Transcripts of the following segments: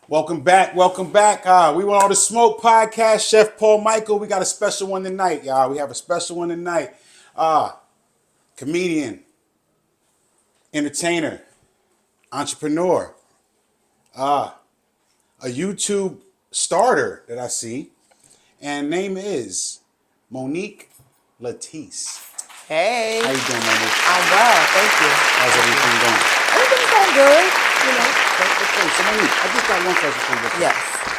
Welcome back. Welcome back. We want all the smoke podcast. Chef Paul Michael. We got a special one tonight, y'all. We have a special one tonight. Comedian, entertainer, entrepreneur, a YouTube starter that I see, and name is Monique Latise. Hey. How you doing, Monique? I'm well, thank you. How's everything going? Everything's going good, you know. Okay, so Monique, I just got one question for you. Yes.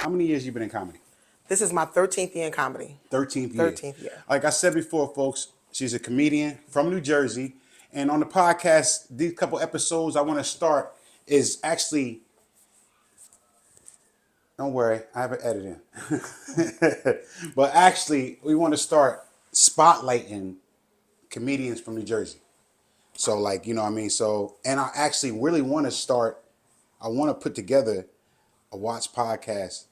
How many years you been in comedy? This is my 13th year in comedy. 13th year. 13th year. Like I said before, folks, she's a comedian from New Jersey. And on the podcast, these couple episodes I want to start is actually, don't worry, I have an edit in. But actually, we want to start spotlighting comedians from New Jersey. So like, you know what I mean? So, and I actually really want to start, I want to put together a Watch Podcast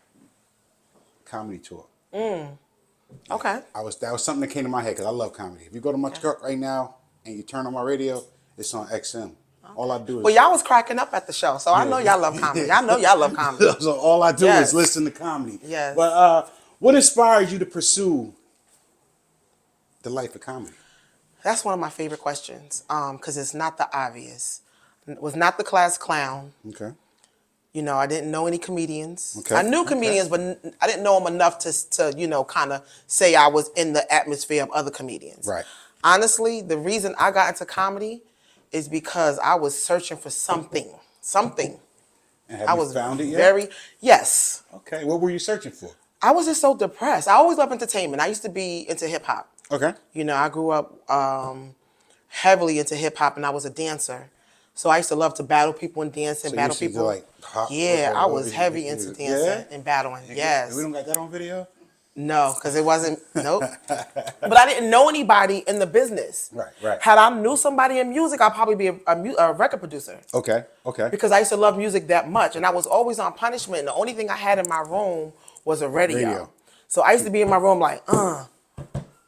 comedy tour. Okay. That was something that came to my head because I love comedy. If you go to my truck right now and you turn on my radio, it's on XM. Okay. All I do is... Well, y'all was cracking up at the show, so I know y'all love comedy. I know y'all love comedy. So all I do is listen to comedy. Yes. But what inspired you to pursue the life of comedy? That's one of my favorite questions, because it's not the obvious. It was not the class clown. Okay. You know, I didn't know any comedians. Okay. I knew comedians, but I didn't know them enough to you know, kind of say I was in the atmosphere of other comedians. Right. Honestly, the reason I got into comedy is because I was searching for something. And have you found it yet? Yes. Okay. What were you searching for? I was just so depressed. I always loved entertainment. I used to be into hip hop. Okay. You know, I grew up heavily into hip hop, and I was a dancer. So I used to love to battle people and dance and So battle you used to people. like hop, I was heavy into dancing and battling. Yes. We don't got that on video? No, because it wasn't, nope. But I didn't know anybody in the business. Right. Had I knew somebody in music, I'd probably be a record producer. Okay. Because I used to love music that much, and I was always on punishment, and the only thing I had in my room was a radio. So I used to be in my room like, this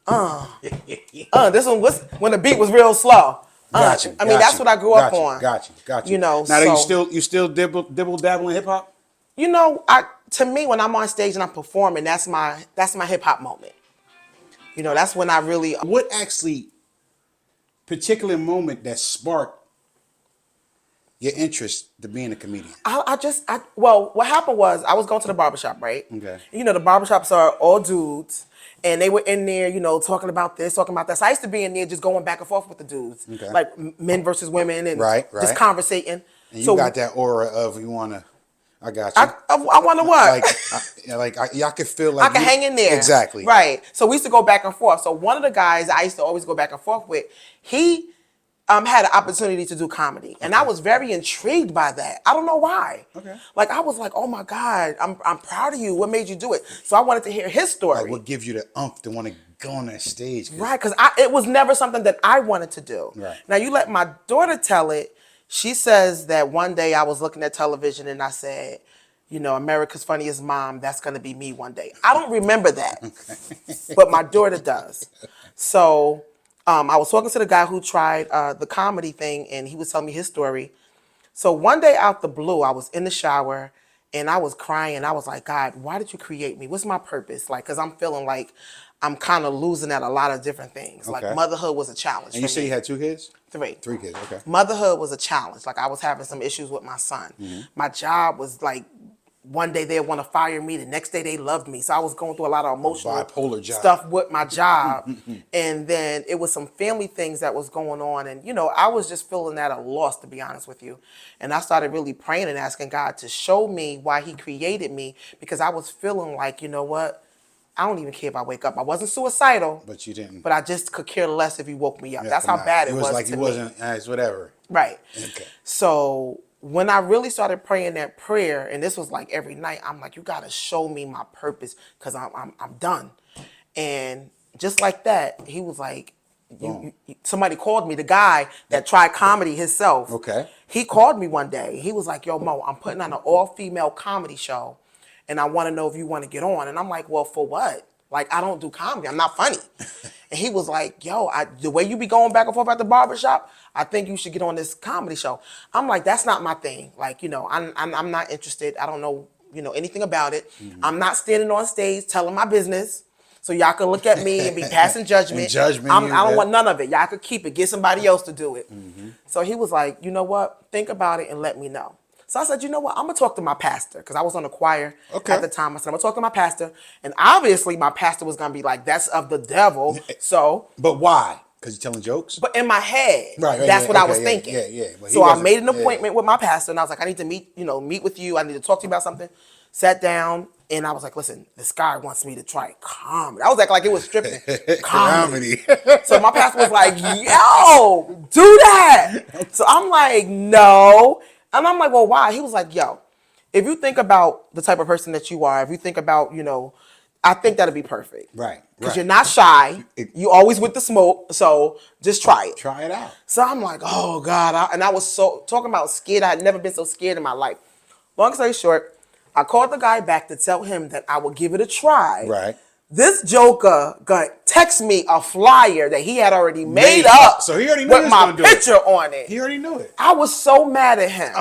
one was when the beat was real slow. Gotcha. I mean, that's what I grew up on. Gotcha. You know, now so, you still dibble dabble in hip hop? You know, to me, when I'm on stage and I'm performing, that's my hip hop moment. You know, that's when I really. What actually particular moment that sparked your interest to being a comedian? Well, what happened was I was going to the barbershop, right? Okay. You know, the barbershops are all dudes. And they were in there, you know, talking about this, talking about that. So I used to be in there just going back and forth with the dudes. Okay. Like men versus women and just conversating. And you got that aura of you want to, I got you. I want to what? Y'all could feel like I can hang in there. Exactly. Right. So we used to go back and forth. So one of the guys I used to always go back and forth with, he had an opportunity to do comedy. And I was very intrigued by that. I don't know why. Okay. Like, I was like, oh my God, I'm proud of you. What made you do it? So I wanted to hear his story. Like, what gives you the umph to want to go on that stage? Right, because it was never something that I wanted to do. Right. Now, you let my daughter tell it. She says that one day I was looking at television and I said, you know, America's Funniest Mom, that's going to be me one day. I don't remember that, but my daughter does. So I was talking to the guy who tried the comedy thing, and he was telling me his story. So one day out the blue, I was in the shower, and I was crying. I was like, God, why did you create me? What's my purpose? Like, because I'm feeling like I'm kind of losing at a lot of different things. Okay. Like, motherhood was a challenge. And you say you had 2 kids? 3. 3 kids, okay. Motherhood was a challenge. Like, I was having some issues with my son. Mm-hmm. My job was like, one day they want to fire me, the next day they loved me. So I was going through a lot of emotional bipolar job stuff with my job. And then it was some family things that was going on. And, you know, I was just feeling at a loss, to be honest with you. And I started really praying and asking God to show me why he created me, because I was feeling like, you know what? I don't even care if I wake up. I wasn't suicidal. But you didn't. But I just could care less if you woke me up. That's how bad it was like to you me. wasn't, it's whatever. Right. Okay. So when I really started praying that prayer, and this was like every night, I'm like, you got to show me my purpose, because I'm done. And just like that, he was like, somebody called me, the guy that tried comedy himself. Okay. He called me one day. He was like, yo, Mo, I'm putting on an all-female comedy show, and I want to know if you want to get on. And I'm like, well, for what? Like, I don't do comedy. I'm not funny. And he was like, yo, the way you be going back and forth at the barbershop, I think you should get on this comedy show. I'm like, that's not my thing. Like, you know, I'm not interested. I don't know anything about it. I'm not standing on stage telling my business. So y'all can look at me and be passing judgment. And judgment I you, don't yeah. want none of it. Y'all could keep it. Get somebody else to do it. So he was like, you know what? Think about it and let me know. So I said, you know what? I'm going to talk to my pastor because I was on the choir at the time. I said, I'm going to talk to my pastor. And obviously my pastor was going to be like, that's of the devil. So, But why? Because you're telling jokes? but in my head, Right, that's yeah, what I okay, was yeah, thinking. yeah. But he So I wasn't- made an yeah. appointment with my pastor and I was like, I need to meet with you. I need to talk to you about something. Sat down and I was like, listen, this guy wants me to try comedy. I was like it was stripping. Comedy. So my pastor was like, yo, do that. So I'm like, no. And I'm like, well, why? He was like, yo, if you think about the type of person that you are, if you think about, I think that'd be perfect. Right. Because you're not shy. You always with the smoke. So just try it. Try it out. So I'm like, oh God. And I was so talking about scared. I had never been so scared in my life. Long story short, I called the guy back to tell him that I would give it a try. Right. This joker gonna text me a flyer that he had already made up. So he already knew with he was my gonna do picture on it. He already knew it. I was so mad at him.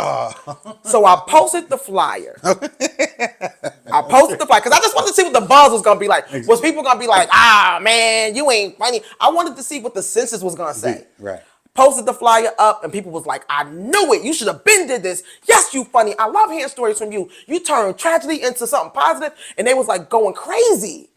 So I posted the flyer. I posted the flyer because I just wanted to see what the buzz was gonna be like. Was people gonna be like, man, you ain't funny? I wanted to see what the census was gonna say. Right. Posted the flyer up and people was like, I knew it. You should have been did this. Yes, you funny. I love hearing stories from you. You turned tragedy into something positive. And they was like going crazy.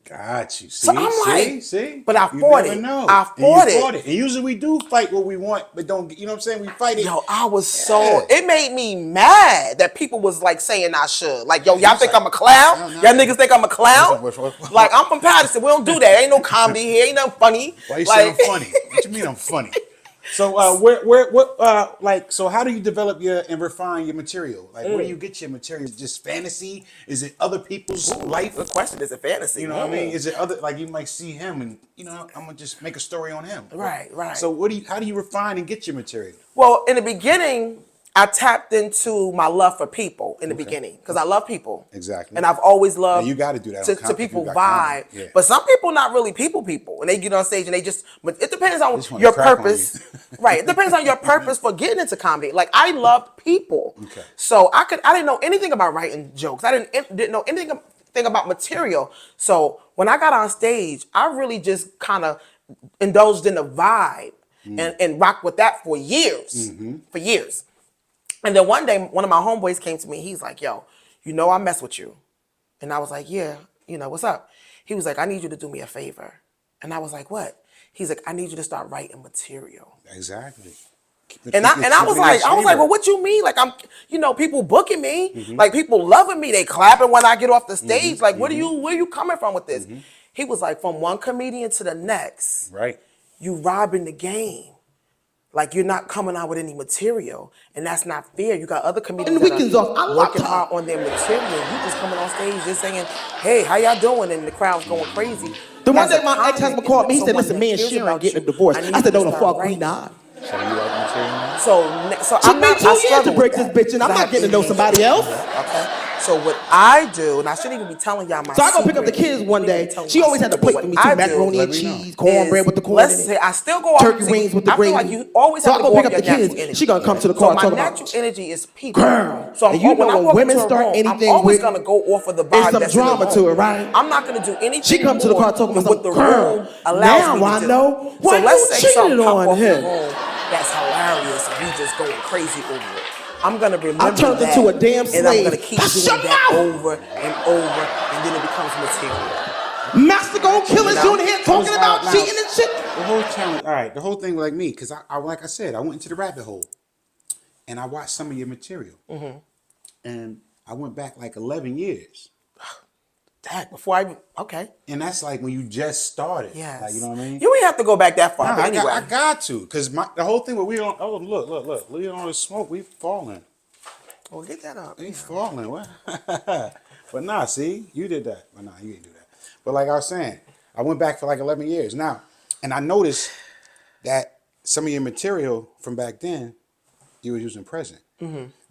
Got you. See, So I'm like, see. but I You fought never it. know. I fought it. And usually we do fight what we want, but don't. You know what I'm saying? We fight it. Yo, I was so, it made me mad that people was like saying I should. Like, yo, y'all think I'm a clown? Y'all niggas think I'm a clown? Like, I'm from Patterson. We don't do that. Ain't no comedy here. Ain't nothing funny. Why you say I'm funny? What you mean I'm funny? So so how do you develop and refine your material? Like where do you get your material? Is it just fantasy? Is it other people's life? Good question. Is it fantasy? You know what I mean? Is it other, like you might see him and I'm gonna just make a story on him. Right. So how do you refine and get your material? Well, in the beginning, I tapped into my love for people in the beginning because I love people. Exactly. And I've always loved you got to do that to people you got vibe. Yeah. But some people not really people. And they get on stage and but it depends on just wanna your crack on purpose. you. Right. It depends on your purpose for getting into comedy. Like I loved people. Okay. So I didn't know anything about writing jokes. I didn't know anything about material. So when I got on stage, I really just kind of indulged in the vibe and rocked with that for years. For years. And then one day, one of my homeboys came to me. He's like, yo, I mess with you. And I was like, yeah, what's up? He was like, I need you to do me a favor. And I was like, what? He's like, I need you to start writing material. Exactly. And I was like, well, what you mean? Like I'm, people booking me, like people loving me. They clapping when I get off the stage. Like, where are you coming from with this? He was like, from one comedian to the next. Right. You robbing the game. Like you're not coming out with any material, and that's not fair. You got other comedians that are working hard on their material. You just coming on stage just saying, "Hey, how y'all doing?" And the crowd's going crazy. The one day my ex-husband called me, he said, "Listen, me and Sharon getting a divorce." I said, "No, the fuck we not." So you like material now? So Took me 2 years to break this bitch, and I'm not getting to know somebody else. Okay. So what I do, and I shouldn't even be telling y'all my So I go pick secret. up the kids one day. Tell She my always had to secret. plate for me What too, I do macaroni and cheese, cornbread with the corn Let's in say it. I still go off. Turkey wings with the I feel gravy. like you always So have I to go go pick off up the your natural kids. energy. She gonna come to the So car my talking natural about, energy is people. girl. So And you when know I when walk women into a start room, anything I'm always with- gonna go off of the There's vibe some that's in the drama room. to it, right? I'm not gonna do anything. She come to the car talking than about what the girl, room allows now me to I do. know So why let's you say cheated something pop on off the him. room that's hilarious and we just going crazy over it. I'm gonna remember I turned that, into a damn and I'm slave. gonna keep Shut doing that up! over and over, and then it becomes material. Master Gold Killers, you in here talking about Now, cheating and shit? The whole challenge, all right, the whole thing like me, because I like I said, I went into the rabbit hole and I watched some of your material. And I went back like 11 years. Dang, before I even, okay. And that's like when you just started. Yes. Like, you know what I mean? You ain't have to go back that far, Nah, but anyway. I got to, because the whole thing where we don't, look, we on the smoke, we falling. Well, get that up. We falling, what? But nah, see, you did that. But nah, you didn't do that. But like I was saying, I went back for like 11 years. Now, and I noticed that some of your material from back then, you were using present.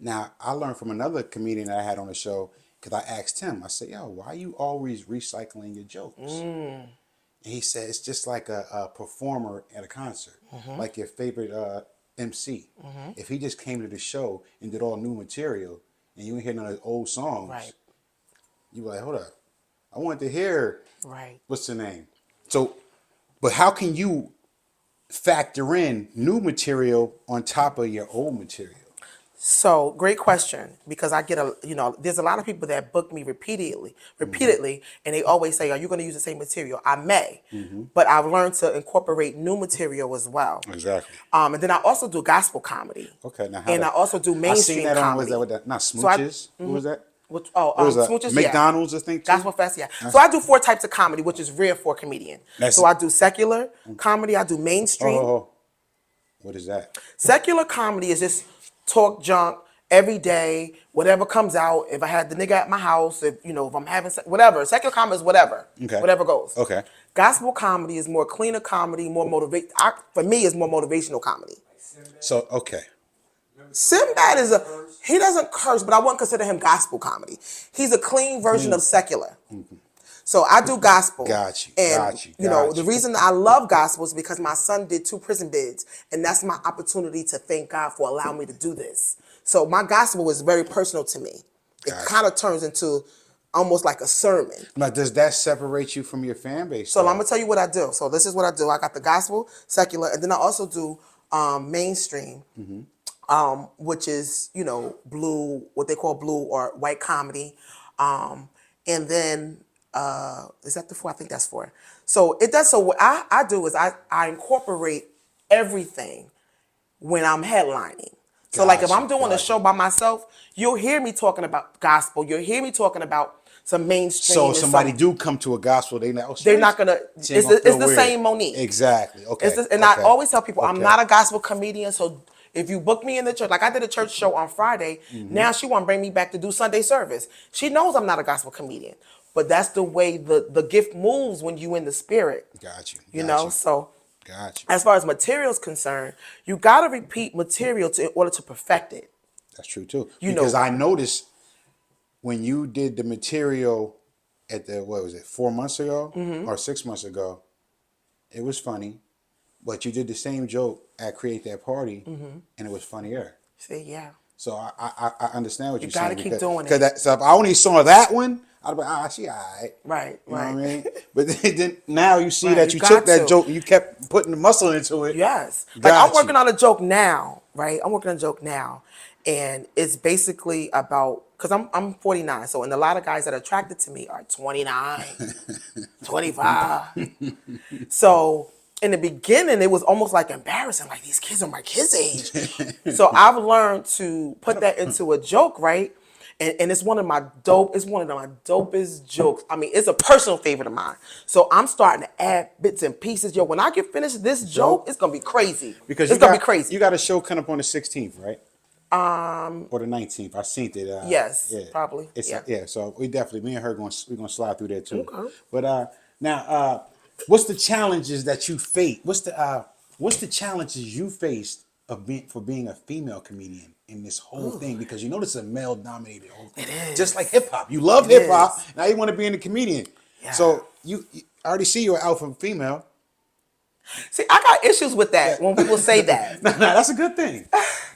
Now, I learned from another comedian that I had on the show, because I asked him, I said, yo, why are you always recycling your jokes? And he said, it's just like a performer at a concert, like your favorite MC. If he just came to the show and did all new material, and you ain't hear none of the old songs, You were like, hold up. I want to hear Right. what's the name. So, but how can you factor in new material on top of your old material? So great question, because I get there's a lot of people that book me repeatedly, and they always say, "Are you going to use the same material?" I may, but I've learned to incorporate new material as well. Exactly. And then I also do gospel comedy. Okay, now and I also do I seen mainstream that on, was comedy. that what that, not So I, Smooches? What was that? which, It was a Smooches, McDonald's, I think, too? Gospel Fest, yeah. So I do 4 types of comedy, which is rare for a comedian. That's- So I do secular comedy, I do mainstream. Oh, what is that? Secular comedy is just talk junk every day, whatever comes out. If I had the nigga at my house, if I'm having whatever. Secular comedy is whatever. Okay. Whatever goes. Okay. Gospel comedy is more cleaner comedy, more for me is more motivational comedy. So, okay. Sinbad he doesn't curse, but I wouldn't consider him gospel comedy. He's a clean version of secular. So I do gospel. Got you, And got you, the reason I love gospel is because my son did 2 prison bids, and that's my opportunity to thank God for allowing me to do this. So my gospel is very personal to me. It Gotcha. kind of turns into almost like a sermon. Now, does that separate you from your fan base? So I'm gonna tell you what I do. So this is what I do. I got the gospel, secular, and then I also do mainstream, which is blue, what they call blue or white comedy, and then is that the 4? I think that's 4. So it does. So what I do is I incorporate everything when I'm headlining. So like if I'm doing a show by myself, you'll hear me talking about gospel. You'll hear me talking about some mainstream. So if somebody do come to a gospel, they're not gonna. It's the same Monique. Exactly. Okay. And I always tell people I'm not a gospel comedian. So if you book me in the church, like I did a church show on Friday, now she want to bring me back to do Sunday service. She knows I'm not a gospel comedian, but that's the way the gift moves when you in the spirit. Got you. You know, so. Gotcha. As far as material is concerned, you got to repeat material in order to perfect it. That's true too. Because I noticed when you did the material at 4 months ago or 6 months ago, it was funny, but you did the same joke at Create That Party, and it was funnier. See, yeah. So I understand what you're saying. You got to keep doing it. So if I only saw that one, I'd be like, she all right. Right, you know right. what I mean? But then now you see that you got took that to. joke and you kept putting the muscle into it. Yes. Like I'm working on a joke now, right? I'm working on a joke now. And it's basically about, because I'm 49, so and a lot of guys that are attracted to me are 29, 25. So in the beginning, it was almost like embarrassing, like these kids are my kids' age. So I've learned to put that into a joke, right? And it's one of my dopest jokes. I mean, it's a personal favorite of mine. So I'm starting to add bits and pieces. Yo, when I get finished this joke, it's gonna be crazy. Because it's gonna be crazy. You got a show coming up on the 16th, right? Or the 19th. I seen it. Yes, yeah. probably. Yeah. So we definitely, me and her we're gonna slide through there too. Okay. But now, what's the challenges that you face? What's the challenges you faced of being a female comedian in this whole thing? Because this is a male dominated whole thing. It is. Just like hip hop. You love hip hop. Now you want to be in a comedian. Yeah. So I already see you're an alpha female. See, I got issues with that when people say that. No, that's a good thing.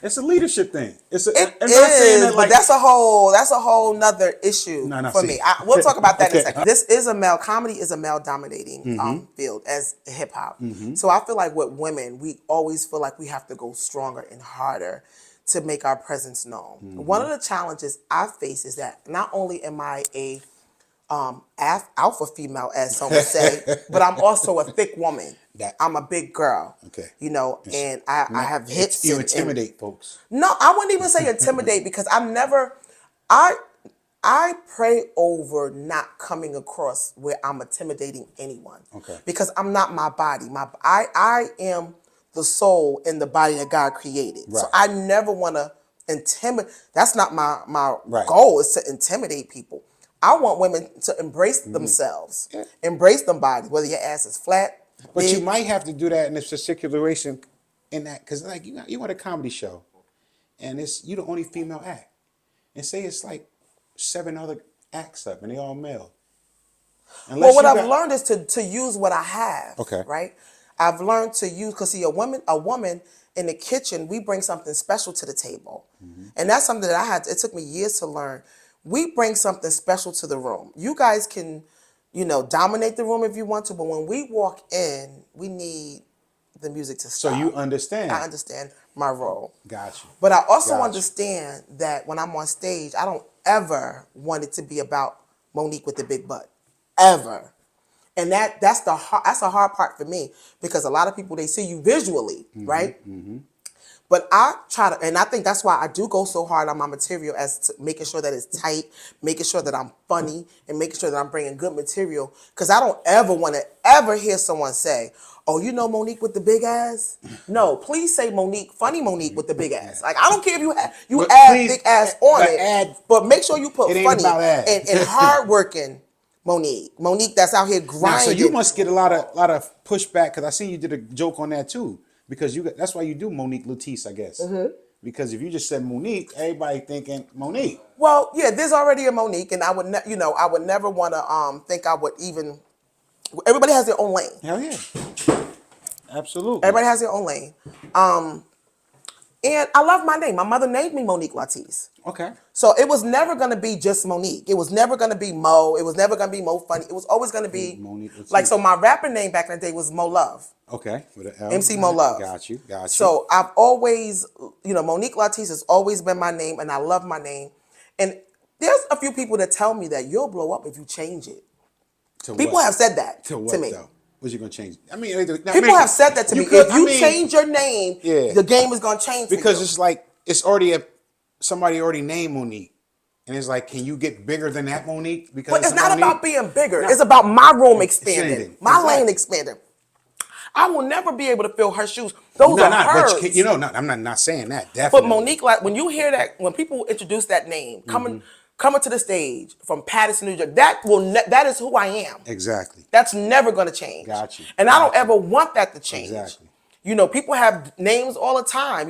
It's a leadership thing. It is, but that's a whole nother issue for me. We'll talk about that in a second. Comedy is a male dominating field as hip hop. So I feel like with women, we always feel like we have to go stronger and harder to make our presence known. One of the challenges I face is that not only am I a alpha female, as some would say, but I'm also a thick woman. I'm a big girl. Okay. And I have hips. You intimidate folks. No, I wouldn't even say intimidate because I pray over not coming across where I'm intimidating anyone. Okay. Because I'm not my body. I am the soul in the body that God created. Right. So I never want to intimidate. That's not my Right. goal, is to intimidate people. I want women to embrace themselves, embrace them body, whether your ass is flat. But big. you might have to do that in this situation, in that, because like you at a comedy show, and you the only female act, and say it's like 7 other acts up, and they all male. Well, what I've learned is to use what I have. Okay. Right. I've learned to use, because see, a woman in the kitchen, we bring something special to the table, and that's something that it took me years to learn. we bring something special to the room. You guys can, dominate the room if you want to, but when we walk in, we need the music to So stop. you understand. I understand my role. Got you. But I also Got you. understand that when I'm on stage, I don't ever want it to be about Monique with the big butt. Ever. And that's a hard part for me, because a lot of people, they see you visually, right? But I try to, and I think that's why I do go so hard on my material, as to making sure that it's tight, making sure that I'm funny, and making sure that I'm bringing good material. Because I don't ever want to ever hear someone say, oh, you know Monique with the big ass? No, please say Monique, funny Monique with the big ass. Like, I don't care if you But add please, big ass on but it, but make sure you put It ain't funny about ass. and hardworking Monique. Monique that's out here Now, grinding. so you must get a lot of pushback, because I seen you did a joke on that too. Because that's why you do Monique Latise, I guess. Because if you just said Monique, everybody thinking Monique. Well, yeah, there's already a Monique, and I would never want to think I would even. Everybody has their own lane. Hell yeah. Absolutely. Everybody has their own lane. And I love my name. My mother named me Monique Latise. Okay. So it was never going to be just Monique. It was never going to be Mo. It was never going to be Mo Funny. It was always going to be Monique Latise. like, so my rapper name back in the day was Mo Love. Okay. With an L. MC Mo Love. Got you. So I've always, Monique Latise has always been my name, and I love my name. And there's a few people that tell me that you'll blow up if you change it. People have said that to me. Though? What's you gonna change? People have said that to me. If you change your name, the game is gonna change. Because it's like it's already somebody already named Monique, and it's like, can you get bigger than that Monique? Because but it's not Monique? about being bigger. No. It's about my room expanding, my Exactly. lane expanding. I will never be able to fill her shoes. Those are hers. But I'm not saying that. Definitely. But Monique, like when you hear that, when people introduce that name, coming to the stage from Paterson, New York, that is who I am. Exactly. That's never going to change. Got you. And I don't ever want that to change. Exactly. People have names all the time.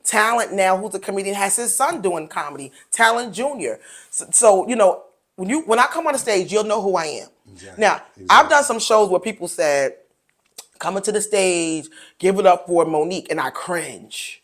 Talent now, who's a comedian, has his son doing comedy. Talent Jr. So when I come on the stage, you'll know who I am. Exactly. Now, I've done some shows where people said, coming to the stage, give it up for Monique, and I cringe.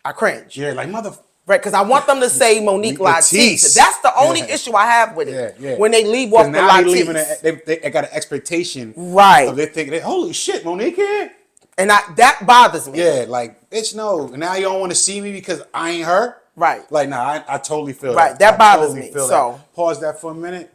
Yeah, like mother. Right, because I want them to say Monique Latise. That's the only issue I have with it. Yeah. When they leave off the now Latise. they got an expectation. Right. So they think, holy shit, Monique here. And that bothers me. Yeah, like, bitch, no. Now you don't want to see me because I ain't her. Right. Like, nah, I totally feel that. Right, that bothers me. Feel So that. Pause that for a minute.